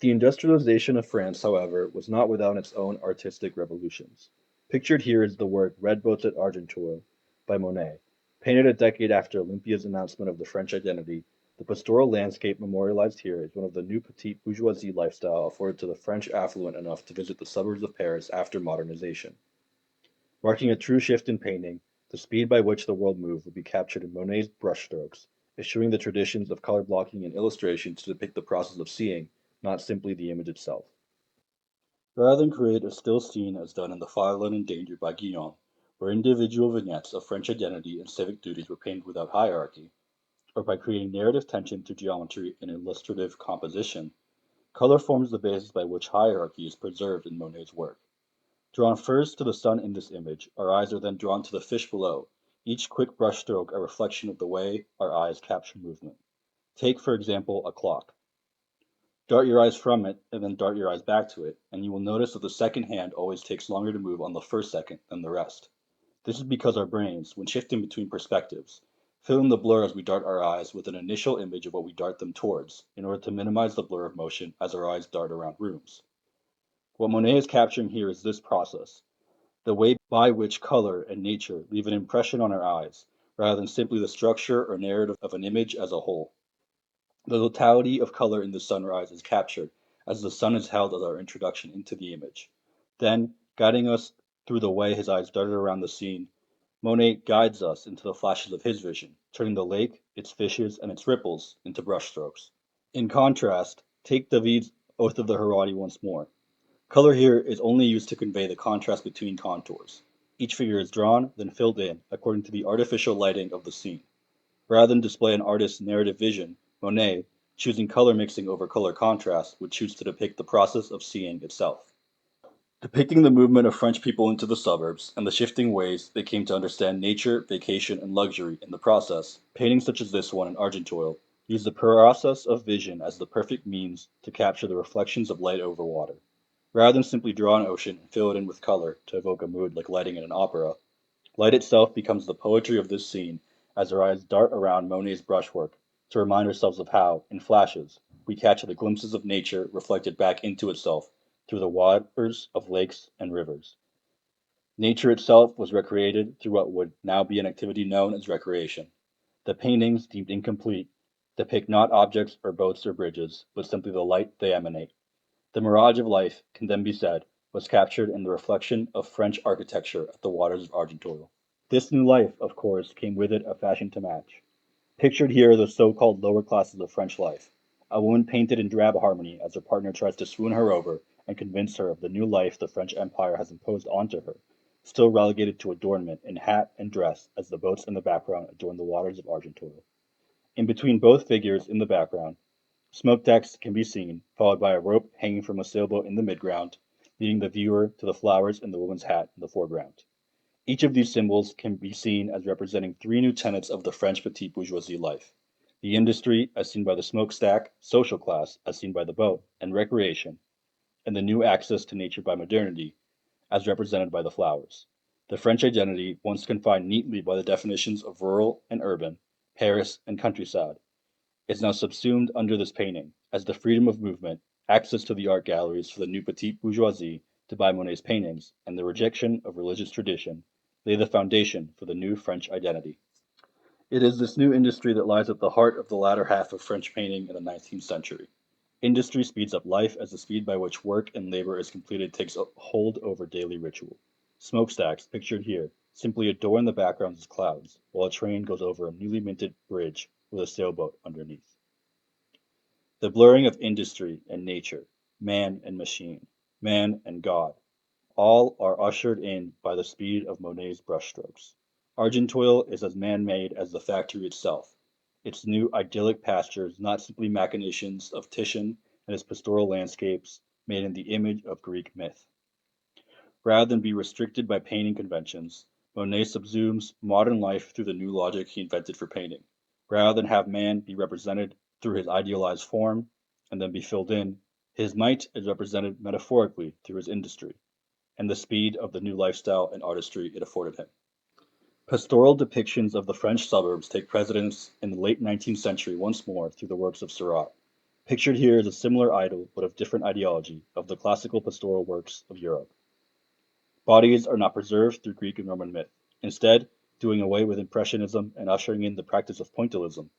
The industrialization of France, however, was not without its own artistic revolutions. Pictured here is the work Red Boats at Argenteuil by Monet. Painted a decade after Olympia's announcement of the French identity, the pastoral landscape memorialized here is one of the new petite bourgeoisie lifestyle afforded to the French affluent enough to visit the suburbs of Paris after modernization. Marking a true shift in painting, the speed by which the world moved would be captured in Monet's brushstrokes, eschewing the traditions of color blocking and illustration to depict the process of seeing, not simply the image itself. Rather than create a still scene as done in The Fatherland Endangered by Guillaume, where individual vignettes of French identity and civic duties were painted without hierarchy, or by creating narrative tension through geometry and illustrative composition, color forms the basis by which hierarchy is preserved in Monet's work. Drawn first to the sun in this image, our eyes are then drawn to the fish below, each quick brushstroke a reflection of the way our eyes capture movement. Take, for example, a clock. Dart your eyes from it, and then dart your eyes back to it, and you will notice that the second hand always takes longer to move on the first second than the rest. This is because our brains, when shifting between perspectives, fill in the blur as we dart our eyes with an initial image of what we dart them towards, in order to minimize the blur of motion as our eyes dart around rooms. What Monet is capturing here is this process, the way by which color and nature leave an impression on our eyes, rather than simply the structure or narrative of an image as a whole. The totality of color in the sunrise is captured, as the sun is held as our introduction into the image. Then, guiding us through the way his eyes darted around the scene, Monet guides us into the flashes of his vision, turning the lake, its fishes, and its ripples into brushstrokes. In contrast, take David's Oath of the Herati once more. Color here is only used to convey the contrast between contours. Each figure is drawn, then filled in, according to the artificial lighting of the scene. Rather than display an artist's narrative vision, Monet, choosing color mixing over color contrast, would choose to depict the process of seeing itself. Depicting the movement of French people into the suburbs and the shifting ways they came to understand nature, vacation, and luxury in the process, paintings such as this one in Argenteuil use the process of vision as the perfect means to capture the reflections of light over water. Rather than simply draw an ocean and fill it in with color to evoke a mood like lighting in an opera, light itself becomes the poetry of this scene as our eyes dart around Monet's brushwork to remind ourselves of how, in flashes, we catch the glimpses of nature reflected back into itself through the waters of lakes and rivers. Nature itself was recreated through what would now be an activity known as recreation. The paintings, deemed incomplete, depict not objects or boats or bridges, but simply the light they emanate. The mirage of life, can then be said, was captured in the reflection of French architecture at the waters of Argenteuil. This new life, of course, came with it a fashion to match. Pictured here are the so-called lower classes of French life. A woman painted in drab harmony as her partner tries to swoon her over and convince her of the new life the French Empire has imposed onto her, still relegated to adornment in hat and dress as the boats in the background adorn the waters of Argenteuil. In between both figures in the background, smokestacks can be seen, followed by a rope hanging from a sailboat in the midground, leading the viewer to the flowers in the woman's hat in the foreground. Each of these symbols can be seen as representing three new tenets of the French petite bourgeoisie life: the industry, as seen by the smokestack, social class, as seen by the boat, and recreation, and the new access to nature by modernity, as represented by the flowers. The French identity, once confined neatly by the definitions of rural and urban, Paris and countryside, is now subsumed under this painting, as the freedom of movement, access to the art galleries for the new petite bourgeoisie to buy Monet's paintings, and the rejection of religious tradition lay the foundation for the new French identity. It is this new industry that lies at the heart of the latter half of French painting in the 19th century. Industry speeds up life as the speed by which work and labor is completed takes hold over daily ritual. Smokestacks, pictured here, simply adorn the backgrounds as clouds, while a train goes over a newly minted bridge with a sailboat underneath. The blurring of industry and nature, man and machine, man and God, all are ushered in by the speed of Monet's brushstrokes. Argenteuil is as man-made as the factory itself, its new idyllic pastures not simply machinations of Titian and his pastoral landscapes made in the image of Greek myth. Rather than be restricted by painting conventions, Monet subsumes modern life through the new logic he invented for painting. Rather than have man be represented through his idealized form and then be filled in, his might is represented metaphorically through his industry and the speed of the new lifestyle and artistry it afforded him. Pastoral depictions of the French suburbs take precedence in the late 19th century once more through the works of Seurat. Pictured here is a similar idol, but of different ideology, of the classical pastoral works of Europe. Bodies are not preserved through Greek and Roman myth. Instead, doing away with Impressionism and ushering in the practice of pointillism,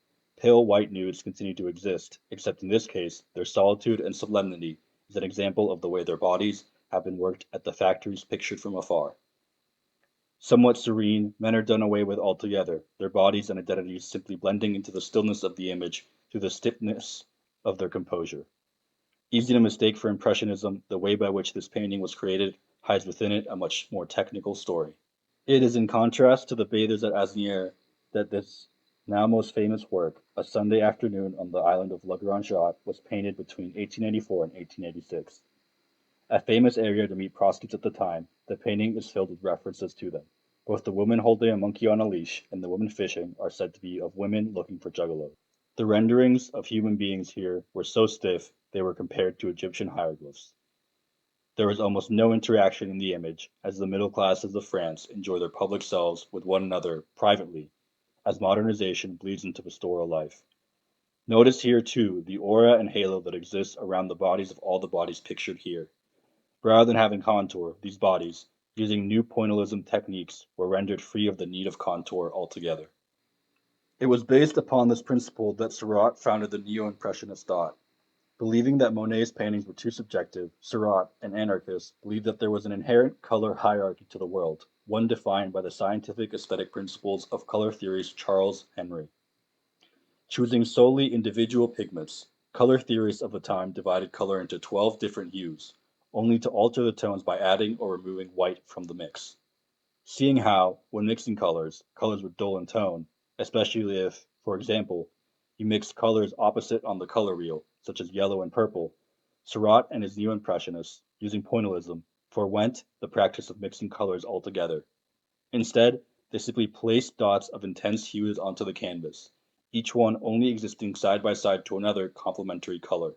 pale white nudes continue to exist, except in this case, their solitude and solemnity is an example of the way their bodies have been worked at the factories pictured from afar. Somewhat serene, men are done away with altogether, their bodies and identities simply blending into the stillness of the image through the stiffness of their composure. Easy to mistake for Impressionism, the way by which this painting was created hides within it a much more technical story. It is in contrast to the bathers at Asnières that this now most famous work, A Sunday Afternoon on the Island of La Grande Jatte, was painted between 1884 and 1886. A famous area to meet prostitutes at the time, the painting is filled with references to them. Both the woman holding a monkey on a leash and the woman fishing are said to be of women looking for juggalos. The renderings of human beings here were so stiff they were compared to Egyptian hieroglyphs. There is almost no interaction in the image, as the middle classes of France enjoy their public selves with one another privately, as modernization bleeds into pastoral life. Notice here, too, the aura and halo that exists around the bodies of all the bodies pictured here. Rather than having contour, these bodies, using new pointillism techniques, were rendered free of the need of contour altogether. It was based upon this principle that Seurat founded the Neo-Impressionist thought. Believing that Monet's paintings were too subjective, Seurat, an anarchist, believed that there was an inherent color hierarchy to the world, one defined by the scientific aesthetic principles of color theorist Charles Henry. Choosing solely individual pigments, color theorists of the time divided color into 12 different hues, only to alter the tones by adding or removing white from the mix. Seeing how, when mixing colors, colors would dull in tone, especially if, for example, you mixed colors opposite on the color wheel, such as yellow and purple, Seurat and his neo-impressionists, using pointillism, forewent the practice of mixing colors altogether. Instead, they simply placed dots of intense hues onto the canvas, each one only existing side by side to another complementary color.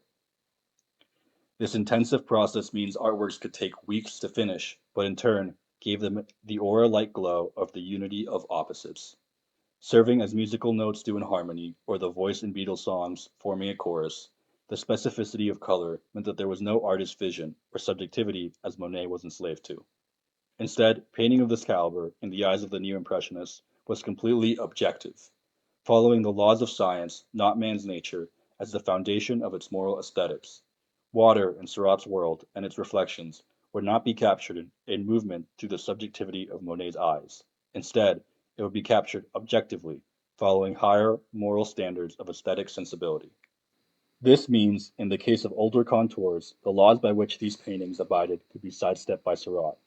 This intensive process means artworks could take weeks to finish, but in turn gave them the aura-like glow of the unity of opposites. Serving as musical notes do in harmony, or the voice in Beatles songs forming a chorus, the specificity of color meant that there was no artist's vision or subjectivity as Monet was enslaved to. Instead, painting of this caliber, in the eyes of the neo-impressionists, was completely objective, following the laws of science, not man's nature, as the foundation of its moral aesthetics. Water in Seurat's world and its reflections would not be captured in movement through the subjectivity of Monet's eyes. Instead, it would be captured objectively, following higher moral standards of aesthetic sensibility. This means, in the case of older contours, the laws by which these paintings abided could be sidestepped by Seurat.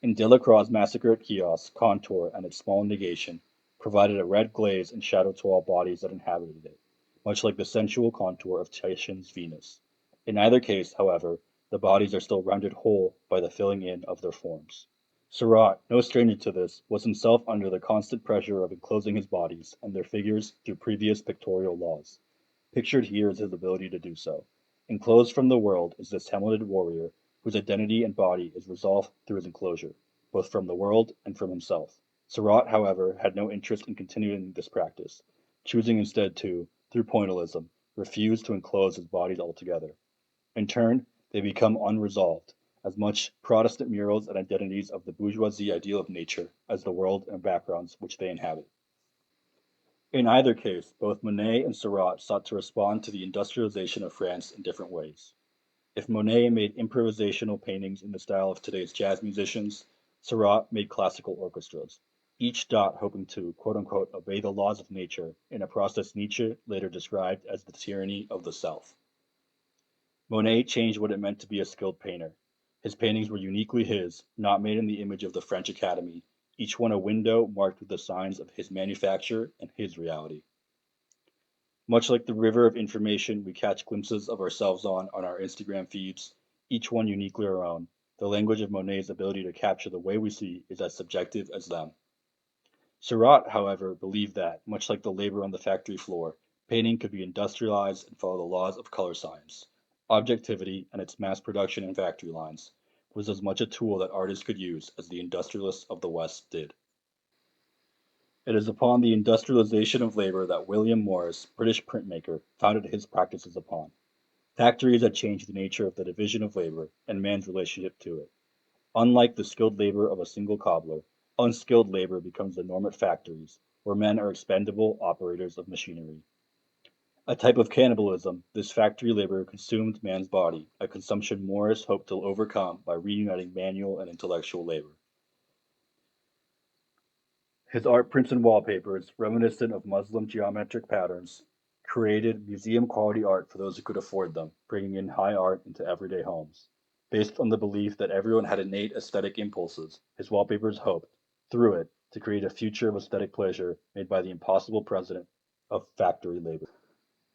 In Delacroix's Massacre at Chios, contour and its small negation provided a red glaze and shadow to all bodies that inhabited it, much like the sensual contour of Titian's Venus. In either case, however, the bodies are still rounded whole by the filling in of their forms. Seurat, no stranger to this, was himself under the constant pressure of enclosing his bodies and their figures through previous pictorial laws. Pictured here is his ability to do so. Enclosed from the world is this helmeted warrior whose identity and body is resolved through his enclosure, both from the world and from himself. Seurat, however, had no interest in continuing this practice, choosing instead to, through pointillism, refuse to enclose his bodies altogether. In turn, they become unresolved, as much Protestant murals and identities of the bourgeoisie ideal of nature as the world and backgrounds which they inhabit. In either case, both Monet and Seurat sought to respond to the industrialization of France in different ways. If Monet made improvisational paintings in the style of today's jazz musicians, Seurat made classical orchestras, each dot hoping to quote-unquote obey the laws of nature in a process Nietzsche later described as the tyranny of the self. Monet changed what it meant to be a skilled painter. His paintings were uniquely his, not made in the image of the French Academy, each one a window marked with the signs of his manufacture and his reality. Much like the river of information we catch glimpses of ourselves on our Instagram feeds, each one uniquely our own, the language of Monet's ability to capture the way we see is as subjective as them. Seurat, however, believed that, much like the labor on the factory floor, painting could be industrialized and follow the laws of color science. Objectivity and its mass production in factory lines was as much a tool that artists could use as the industrialists of the West did. It is upon the industrialization of labor that William Morris, British printmaker, founded his practices upon. Factories had changed the nature of the division of labor and man's relationship to it. Unlike the skilled labor of a single cobbler, unskilled labor becomes the norm at factories, where men are expendable operators of machinery. A type of cannibalism, this factory labor consumed man's body, a consumption Morris hoped to overcome by reuniting manual and intellectual labor. His art prints and wallpapers, reminiscent of Muslim geometric patterns, created museum quality art for those who could afford them, bringing in high art into everyday homes. Based on the belief that everyone had innate aesthetic impulses, his wallpapers hoped, through it, to create a future of aesthetic pleasure made by the impossible president of factory labor.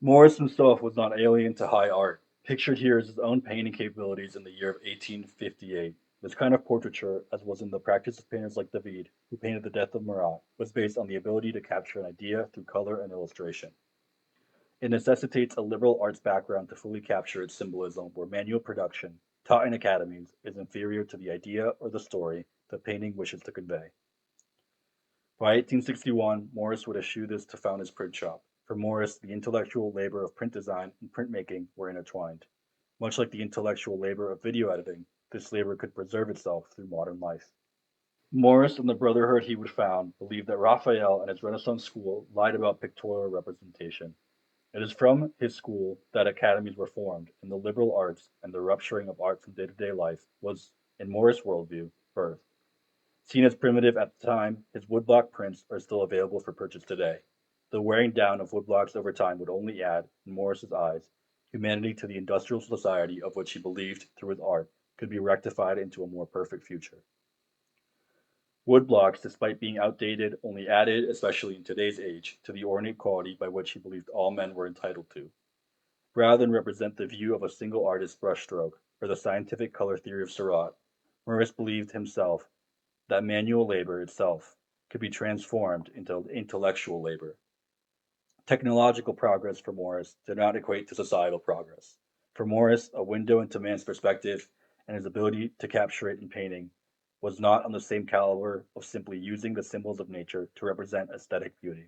Morris himself was not alien to high art. Pictured here is his own painting capabilities in the year of 1858. This kind of portraiture, as was in the practice of painters like David, who painted the death of Marat, was based on the ability to capture an idea through color and illustration. It necessitates a liberal arts background to fully capture its symbolism, where manual production, taught in academies, is inferior to the idea or the story the painting wishes to convey. By 1861, Morris would eschew this to found his print shop. For Morris, the intellectual labor of print design and printmaking were intertwined. Much like the intellectual labor of video editing, this labor could preserve itself through modern life. Morris and the brotherhood he would found believed that Raphael and his Renaissance school lied about pictorial representation. It is from his school that academies were formed, and the liberal arts and the rupturing of art from day-to-day life was, in Morris' worldview, birth. Seen as primitive at the time, his woodblock prints are still available for purchase today. The wearing down of woodblocks over time would only add, in Morris's eyes, humanity to the industrial society of which he believed, through his art, could be rectified into a more perfect future. Woodblocks, despite being outdated, only added, especially in today's age, to the ornate quality by which he believed all men were entitled to. Rather than represent the view of a single artist's brushstroke, or the scientific color theory of Seurat, Morris believed himself that manual labor itself could be transformed into intellectual labor. Technological progress for Morris did not equate to societal progress. For Morris, a window into man's perspective and his ability to capture it in painting was not on the same caliber of simply using the symbols of nature to represent aesthetic beauty.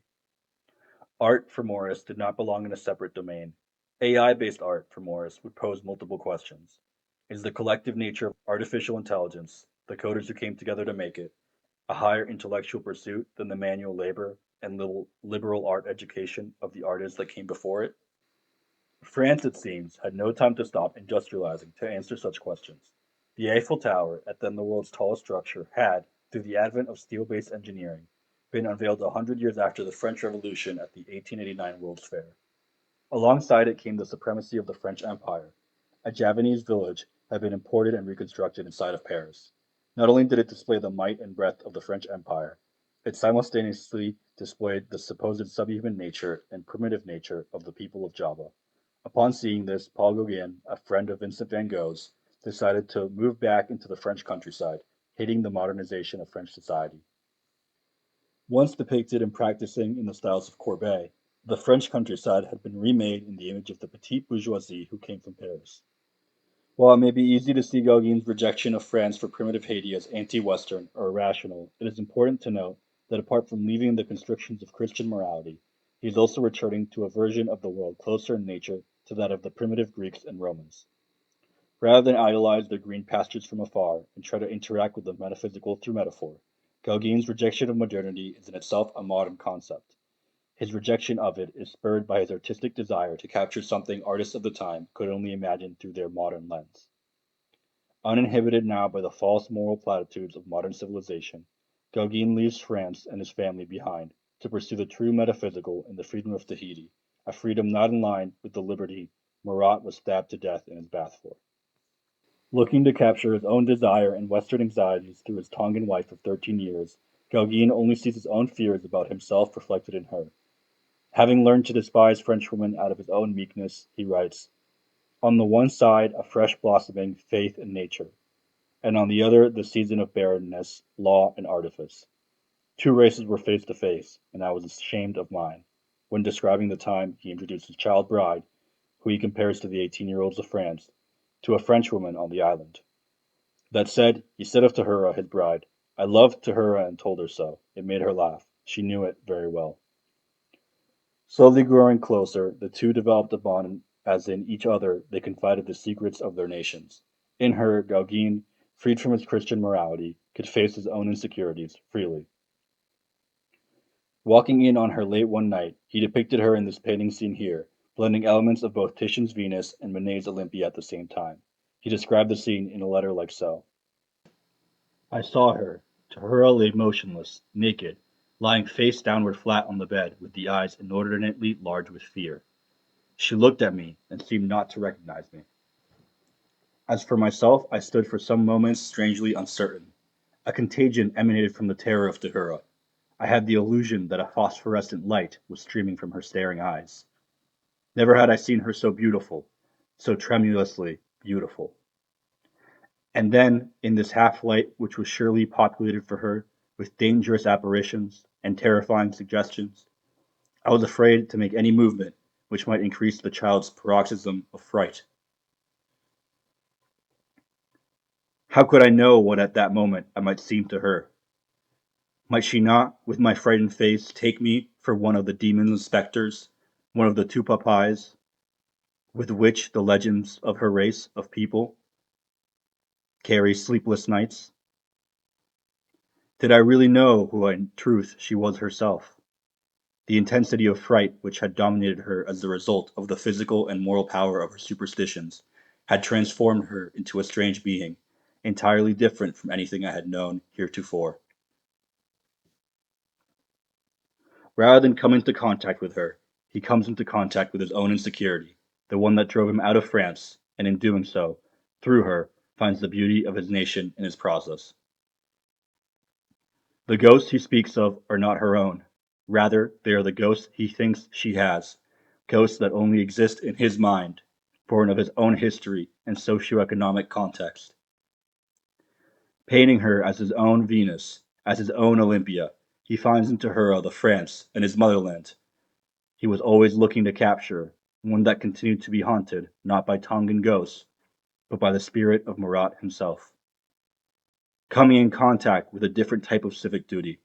Art for Morris did not belong in a separate domain. AI based art for Morris would pose multiple questions. Is the collective nature of artificial intelligence, the coders who came together to make it, a higher intellectual pursuit than the manual labor and liberal art education of the artists that came before it? France, it seems, had no time to stop industrializing to answer such questions. The Eiffel Tower, at then the world's tallest structure, had, through the advent of steel based engineering, been unveiled 100 years after the French Revolution at the 1889 World's Fair. Alongside it came the supremacy of the French Empire. A Javanese village had been imported and reconstructed inside of Paris. Not only did it display the might and breadth of the French Empire, it simultaneously displayed the supposed subhuman nature and primitive nature of the people of Java. Upon seeing this, Paul Gauguin, a friend of Vincent van Gogh's, decided to move back into the French countryside, hating the modernization of French society. Once depicted and practicing in the styles of Courbet, the French countryside had been remade in the image of the petite bourgeoisie who came from Paris. While it may be easy to see Gauguin's rejection of France for primitive Haiti as anti-Western or irrational, it is important to note that apart from leaving the constrictions of Christian morality, he is also returning to a version of the world closer in nature to that of the primitive Greeks and Romans. Rather than idolize their green pastures from afar and try to interact with the metaphysical through metaphor, Gauguin's rejection of modernity is in itself a modern concept. His rejection of it is spurred by his artistic desire to capture something artists of the time could only imagine through their modern lens. Uninhibited now by the false moral platitudes of modern civilization, Gauguin leaves France and his family behind to pursue the true metaphysical in the freedom of Tahiti, a freedom not in line with the liberty Marat was stabbed to death in his bath for. Looking to capture his own desire and Western anxieties through his Tongan wife of 13 years, Gauguin only sees his own fears about himself reflected in her. Having learned to despise Frenchwomen out of his own meekness, he writes, on the one side a fresh blossoming faith in nature, and on the other the season of barrenness, law, and artifice. Two races were face to face, and I was ashamed of mine. When describing the time, he introduces Child Bride, who he compares to the 18-year-olds of France, to a Frenchwoman on the island. That said, he said of Tahura, his bride, I loved Tahura and told her so. It made her laugh. She knew it very well. Slowly growing closer, the two developed a bond as in each other they confided the secrets of their nations. In her, Gauguin, freed from his Christian morality, could face his own insecurities freely. Walking in on her late one night, he depicted her in this painting seen here, blending elements of both Titian's Venus and Manet's Olympia at the same time. He described the scene in a letter like so. I saw her. Tahura lay motionless, naked, lying face downward flat on the bed, with the eyes inordinately large with fear. She looked at me and seemed not to recognize me. As for myself, I stood for some moments strangely uncertain. A contagion emanated from the terror of Tahura. I had the illusion that a phosphorescent light was streaming from her staring eyes. Never had I seen her so beautiful, so tremulously beautiful. And then, in this half-light which was surely populated for her with dangerous apparitions and terrifying suggestions, I was afraid to make any movement which might increase the child's paroxysm of fright. How could I know what at that moment I might seem to her? Might she not, with my frightened face, take me for one of the demon's spectres, one of the Tupapais, with which the legends of her race of people carry sleepless nights? Did I really know who in truth she was herself? The intensity of fright which had dominated her as the result of the physical and moral power of her superstitions had transformed her into a strange being, entirely different from anything I had known heretofore. Rather than come into contact with her, he comes into contact with his own insecurity, the one that drove him out of France, and in doing so, through her, finds the beauty of his nation in his process. The ghosts he speaks of are not her own. Rather, they are the ghosts he thinks she has, ghosts that only exist in his mind, born of his own history and socio-economic context. Painting her as his own Venus, as his own Olympia, he finds in Tahura the France and his motherland he was always looking to capture, one that continued to be haunted not by Tongan ghosts, but by the spirit of Marat himself. Coming in contact with a different type of civic duty,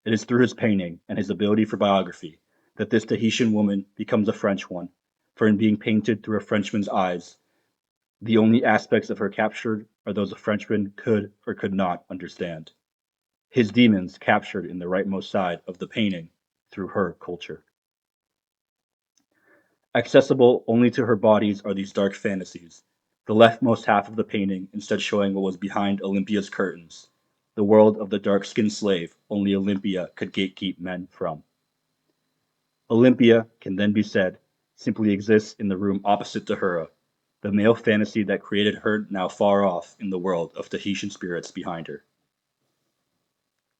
it is through his painting and his ability for biography that this Tahitian woman becomes a French one, for in being painted through a Frenchman's eyes, the only aspects of her captured are those a Frenchman could or could not understand. His demons captured in the rightmost side of the painting through her culture. Accessible only to her bodies are these dark fantasies, the leftmost half of the painting instead showing what was behind Olympia's curtains, the world of the dark-skinned slave only Olympia could gatekeep men from. Olympia, can then be said, simply exists in the room opposite to Hera, the male fantasy that created her now far off in the world of Tahitian spirits behind her.